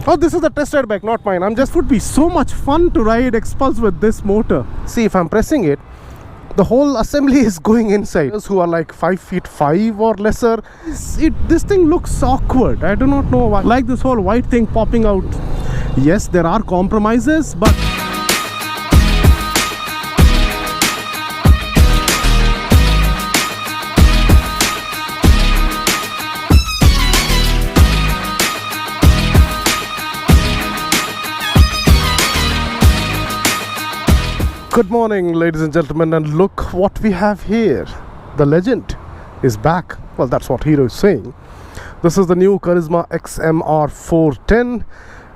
Oh, this is the test ride bike, not mine. Would be so much fun to ride Xpulse with this motor. See, if I'm pressing it, the whole assembly is going inside. Those who are like 5'5" or lesser, this thing looks awkward. I do not know why. Like this whole white thing popping out. Yes, there are compromises, but good morning, ladies and gentlemen, and look what we have here. The legend is back. Well, that's what Hero is saying. This is the new Karizma Xmr 410,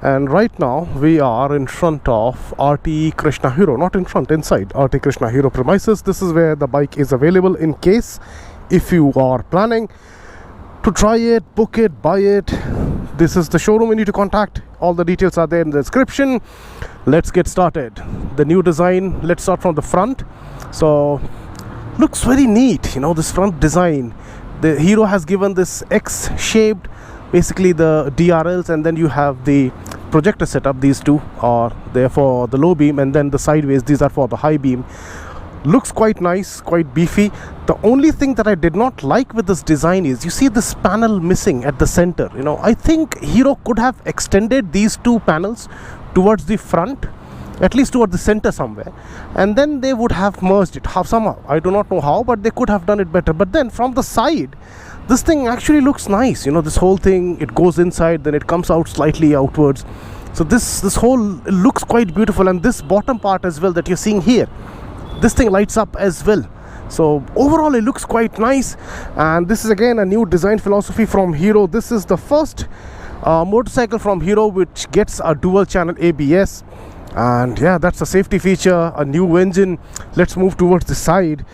and right now we are in front of RT KRISHNA Hero. Not in front, inside RT KRISHNA Hero premises. This is where the bike is available in case if you are planning to try it, book it, buy it. This is the showroom you need to contact. All the details are there in the description. Let's get started. The new design, let's start from the front. So looks very neat, you know, this front design. The Hero has given this X-shaped, basically the DRLs, and then you have the projector setup. These two are there for the low beam, and then the sideways, these are for the high beam. Looks quite nice, quite beefy. The only thing that I did not like with this design is, you see this panel missing at the center. You know, I think Hero could have extended these two panels towards the front, at least towards the center somewhere, and then they would have merged it somehow. I do not know how, but they could have done it better. But then from the side, this thing actually looks nice. You know, this whole thing, it goes inside, then it comes out slightly outwards. So this whole looks quite beautiful. And this bottom part as well that you're seeing here, this thing lights up as well. So overall it looks quite nice. And this is again a new design philosophy from Hero. This is the first motorcycle from Hero which gets a dual channel ABS, and yeah, that's a safety feature. A new engine. Let's move towards the side,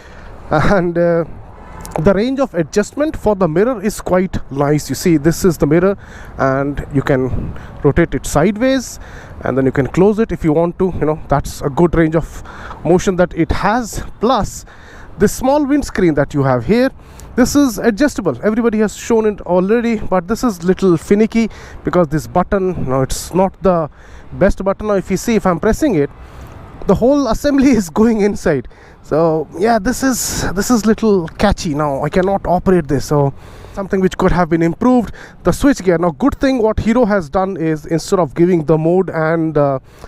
and the range of adjustment for the mirror is quite nice. You see, this is the mirror, and you can rotate it sideways, and then you can close it if you want to. You know, that's a good range of motion that it has. Plus this small windscreen that you have here, this is adjustable. Everybody has shown it already, but this is little finicky because this button, no, it's not the best button. Now if you see, if I'm pressing it, the whole assembly is going inside. So yeah, this is little catchy. Now I cannot operate this, so something which could have been improved. The switch gear, now good thing what Hero has done is, instead of giving the mode and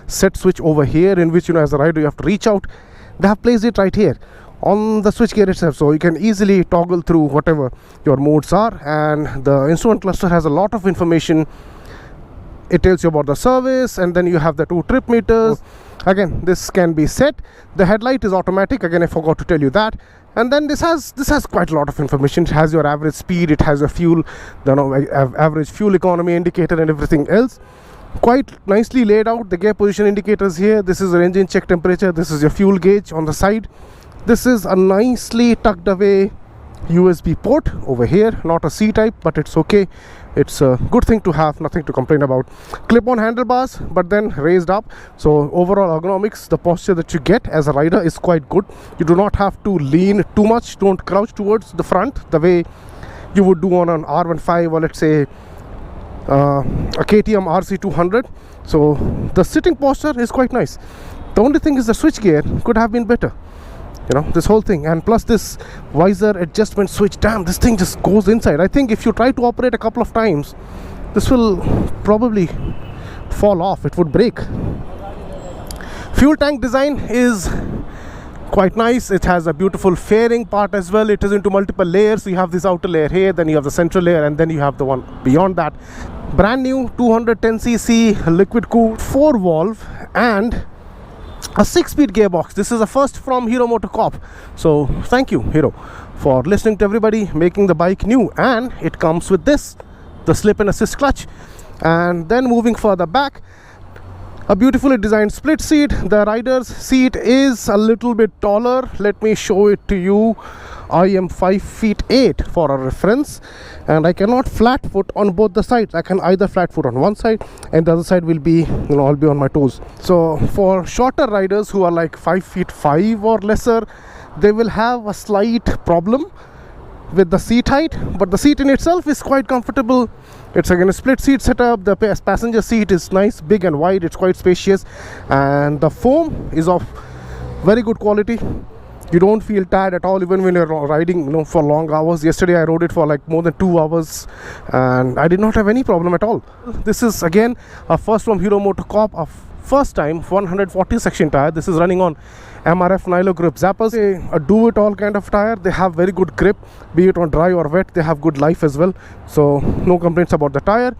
set switch over here, in which, you know, as a rider you have to reach out, they have placed it right here on the switch gear itself, so you can easily toggle through whatever your modes are. And the instrument cluster has a lot of information. It tells you about the service, and then you have the 2 trip meters. Again, this can be set. The headlight is automatic. Again, I forgot to tell you that. And then this has quite a lot of information. It has your average speed, it has your fuel, average fuel economy indicator, and everything else. Quite nicely laid out. The gear position indicators here. This is your engine check temperature. This is your fuel gauge on the side. This is a nicely tucked away USB port over here. Not a C-type, but it's okay. It's a good thing to have, nothing to complain about. Clip-on handlebars, but then raised up. So overall ergonomics, the posture that you get as a rider is quite good. You do not have to lean too much. Don't crouch towards the front the way you would do on an R15, or let's say a KTM RC200. So the sitting posture is quite nice. The only thing is the switch gear could have been better. You know, this whole thing, and plus this visor adjustment switch, damn, this thing just goes inside. I think if you try to operate a couple of times, this will probably fall off. It would break. Fuel tank design is quite nice. It has a beautiful fairing part as well. It is into multiple layers. So you have this outer layer here, then you have the central layer, and then you have the one beyond that. Brand new 210cc liquid cooled 4-valve and a 6-speed gearbox. This is a first from Hero Motocorp. So thank you, Hero, for listening to everybody, making the bike new. And it comes with this, the slip and assist clutch. And then moving further back, a beautifully designed split seat. The rider's seat is a little bit taller. Let me show it to you. I am 5'8" for a reference, and I cannot flat foot on both the sides. I can either flat foot on one side, and the other side will be, you know, I'll be on my toes. So for shorter riders who are like 5'5" or lesser, they will have a slight problem with the seat height, but the seat in itself is quite comfortable. It's again a split seat setup. The passenger seat is nice, big and wide. It's quite spacious, and the foam is of very good quality. You don't feel tired at all even when you're riding, you know, for long hours. Yesterday I rode it for like more than 2 hours and I did not have any problem at all. This is again a first from Hero Motocorp, a first time 140 section tire. This is running on MRF Nylon grip zappers, a do-it-all kind of tire. They have very good grip, be it on dry or wet. They have good life as well, so no complaints about the tire.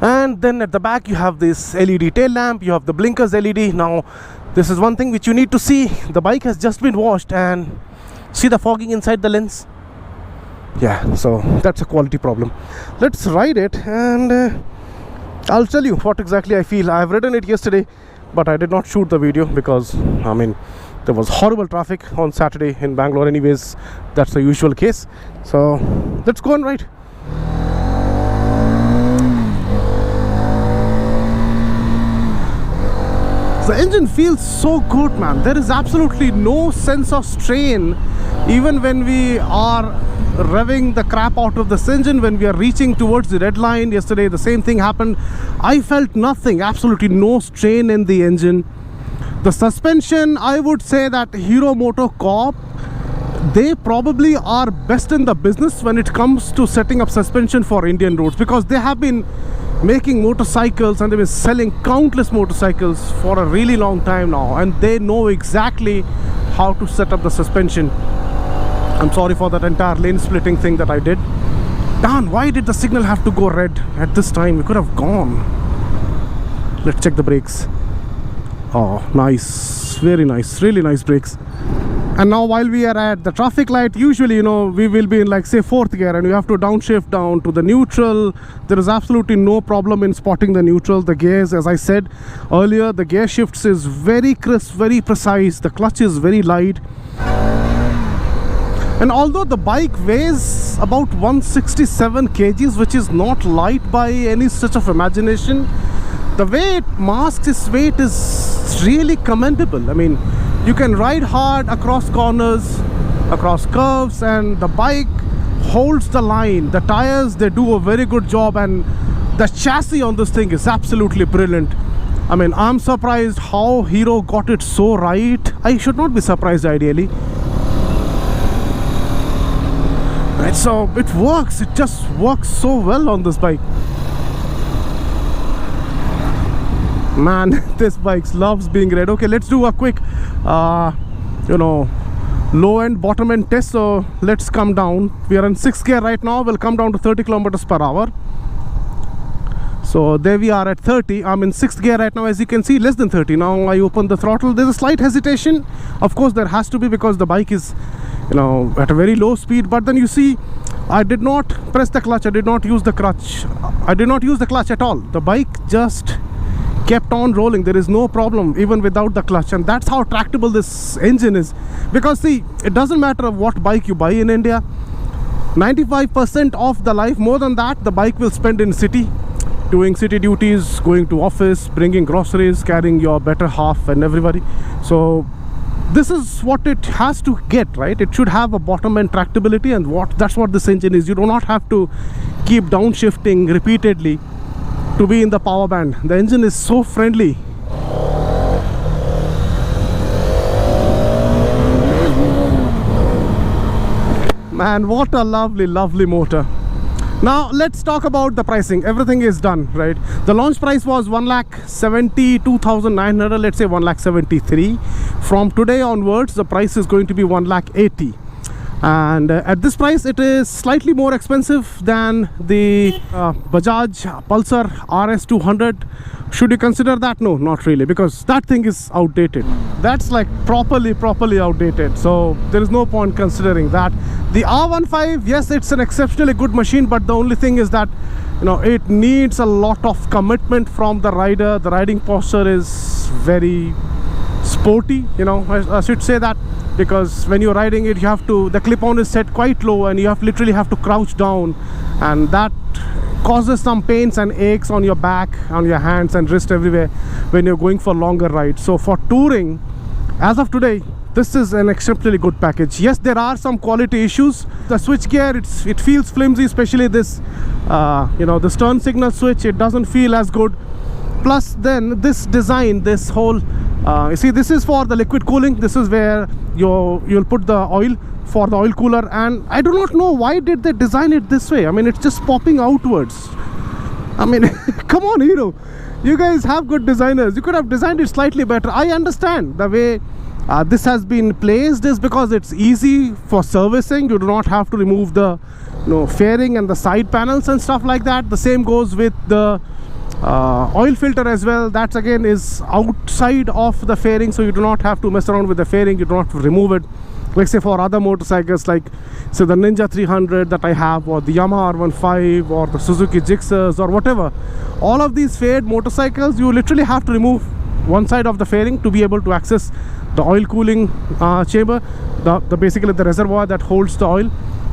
And then at the back you have this LED tail lamp, you have the blinkers LED. Now this is one thing which you need to see. The bike has just been washed, and see the fogging inside the lens. Yeah, so that's a quality problem. Let's ride it and I'll tell you what exactly I feel. I've ridden it yesterday, but I did not shoot the video because, I mean, there was horrible traffic on Saturday in Bangalore anyways. That's the usual case. So let's go and ride. The engine feels so good, man. There is absolutely no sense of strain even when we are revving the crap out of this engine, when we are reaching towards the red line. Yesterday the same thing happened. I felt nothing, absolutely no strain in the engine. The suspension, I would say that Hero Motocorp, they probably are best in the business when it comes to setting up suspension for Indian roads, because they have been making motorcycles and they've been selling countless motorcycles for a really long time now, and they know exactly how to set up the suspension. I'm sorry for that entire lane splitting thing that I did. Darn, why did the signal have to go red at this time? We could have gone. Let's check the brakes. Oh, nice, very nice, really nice brakes. And now while we are at the traffic light, usually, you know, we will be in like say 4th gear and you have to downshift down to the neutral. There is absolutely no problem in spotting the neutral. The gears, as I said earlier, the gear shifts is very crisp, very precise. The clutch is very light. And although the bike weighs about 167 kgs, which is not light by any stretch of imagination, the way it masks its weight is really commendable. I mean, you can ride hard across corners, across curves, and the bike holds the line. The tires, they do a very good job, and the chassis on this thing is absolutely brilliant. I mean, I'm surprised how Hero got it so right. I should not be surprised ideally. Right, so it works. It just works so well on this bike. Man, this bike loves being red. Okay, let's do a quick you know, low end bottom end test. So let's come down. We are in 6th gear right now. We'll come down to 30 kilometers per hour. So there we are at 30. I'm in 6th gear right now, as you can see, less than 30. Now I open the throttle. There's a slight hesitation. Of course there has to be, because the bike is, you know, at a very low speed. But then you see, I did not press the clutch. I did not use the clutch. I did not use the clutch at all. The bike just kept on rolling. There is no problem even without the clutch, and that's how tractable this engine is. Because see, it doesn't matter what bike you buy in India, 95% of the life, more than that, the bike will spend in city, doing city duties, going to office, bringing groceries, carrying your better half and everybody. So this is what it has to get, right? It should have a bottom end tractability, and that's what this engine is. You do not have to keep downshifting repeatedly to be in the power band. The engine is so friendly. Man, what a lovely, lovely motor. Now let's talk about the pricing. Everything is done, right? The launch price was 1,72,900, let's say 1,73,000. From today onwards, the price is going to be 1,80,000. And at this price, it is slightly more expensive than the Bajaj Pulsar RS 200. Should you consider that? No, not really, because that thing is outdated. That's like properly outdated. So there is no point considering that. The R15, yes, it's an exceptionally good machine, but the only thing is that, you know, it needs a lot of commitment from the rider. The riding posture is very sporty, you know, I should say that, because when you're riding it, you have to, the clip-on is set quite low and you literally have to crouch down, and that causes some pains and aches on your back, on your hands and wrist, everywhere when you're going for longer rides. So for touring, as of today, this is an exceptionally good package. Yes, there are some quality issues. The switch gear, it feels flimsy, especially this the turn signal switch. It doesn't feel as good. Plus then this design, this whole you see, this is for the liquid cooling. This is where you'll put the oil for the oil cooler, and I do not know why did they design it this way. I mean, it's just popping outwards. I mean, come on, Hero, you guys have good designers. You could have designed it slightly better. I understand the way this has been placed is because it's easy for servicing. You do not have to remove the fairing and the side panels and stuff like that. The same goes with the oil filter as well. That again is outside of the fairing, so you do not have to mess around with the fairing. You don't have to remove it, like say for other motorcycles, like say the Ninja 300 that I have, or the Yamaha R15, or the Suzuki Gixxers, or whatever. All of these faired motorcycles, you literally have to remove one side of the fairing to be able to access the oil cooling chamber, the basically the reservoir that holds the oil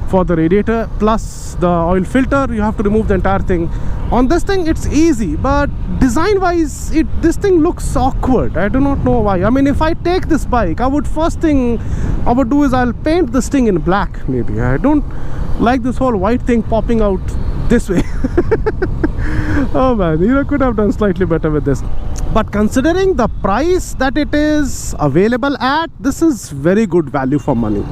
for the radiator, plus the oil filter. You have to remove the entire thing. On this thing it's easy, but design wise this thing looks awkward. I do not know why. I mean, if I take this bike, first thing I would do is I'll paint this thing in black. Maybe I don't like this whole white thing popping out this way. Oh man, you could have done slightly better with this. But considering the price that it is available at, this is very good value for money.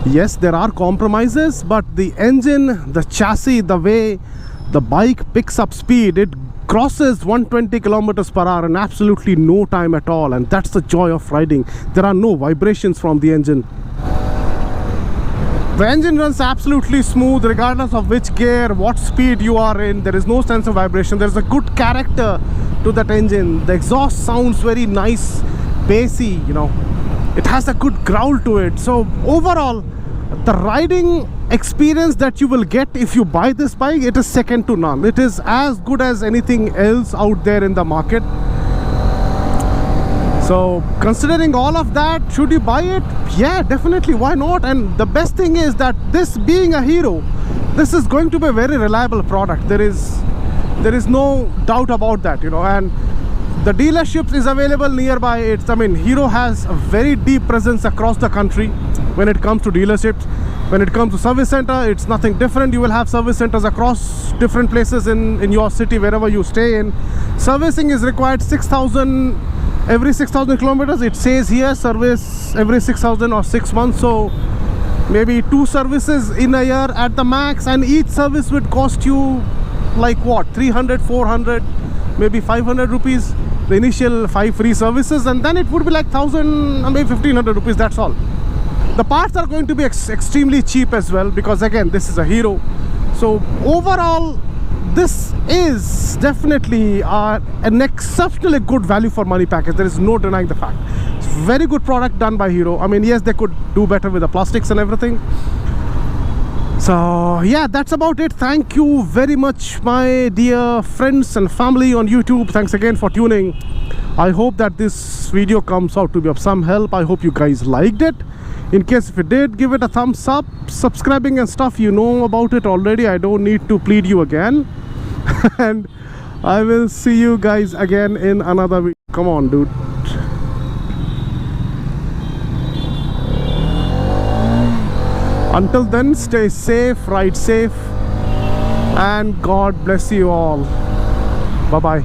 Yes, there are compromises, but the engine, the chassis, the way the bike picks up speed, it crosses 120 kilometers per hour in absolutely no time at all, and that's the joy of riding. There are no vibrations from the engine. The engine runs absolutely smooth regardless of which gear, what speed you are in. There is no sense of vibration. There's a good character to that engine. The exhaust sounds very nice, bassy, it has a good growl to it. So overall, the riding experience that you will get if you buy this bike, it is second to none. It is as good as anything else out there in the market. So considering all of that, should you buy it? Yeah, definitely, why not? And the best thing is that this being a Hero, this is going to be a very reliable product. There is no doubt about that, and the dealerships is available nearby. Hero has a very deep presence across the country when it comes to dealerships. When it comes to service center, it's nothing different. You will have service centers across different places in your city, wherever you stay in. Servicing is required every 6,000 kilometers. It says here service every 6,000 or 6 months. So maybe 2 services in a year at the max, and each service would cost you like what, 300, 400, maybe 500 rupees. The initial 5 free services, and then it would be like 1,000, maybe 1,500 rupees. That's all. The parts are going to be extremely cheap as well, because again, this is a Hero. So overall, this is definitely an exceptionally good value for money package. There is no denying the fact. It's a very good product done by Hero. I mean, yes, they could do better with the plastics and everything. So yeah, that's about it. Thank you very much, my dear friends and family on YouTube. Thanks again for tuning. I hope that this video comes out to be of some help. I hope you guys liked it. In case if you did, give it a thumbs up. Subscribing and stuff, you know about it already. I don't need to plead you again. And I will see you guys again in another video. Come on, dude. Until then, stay safe, ride safe, and God bless you all. Bye-bye.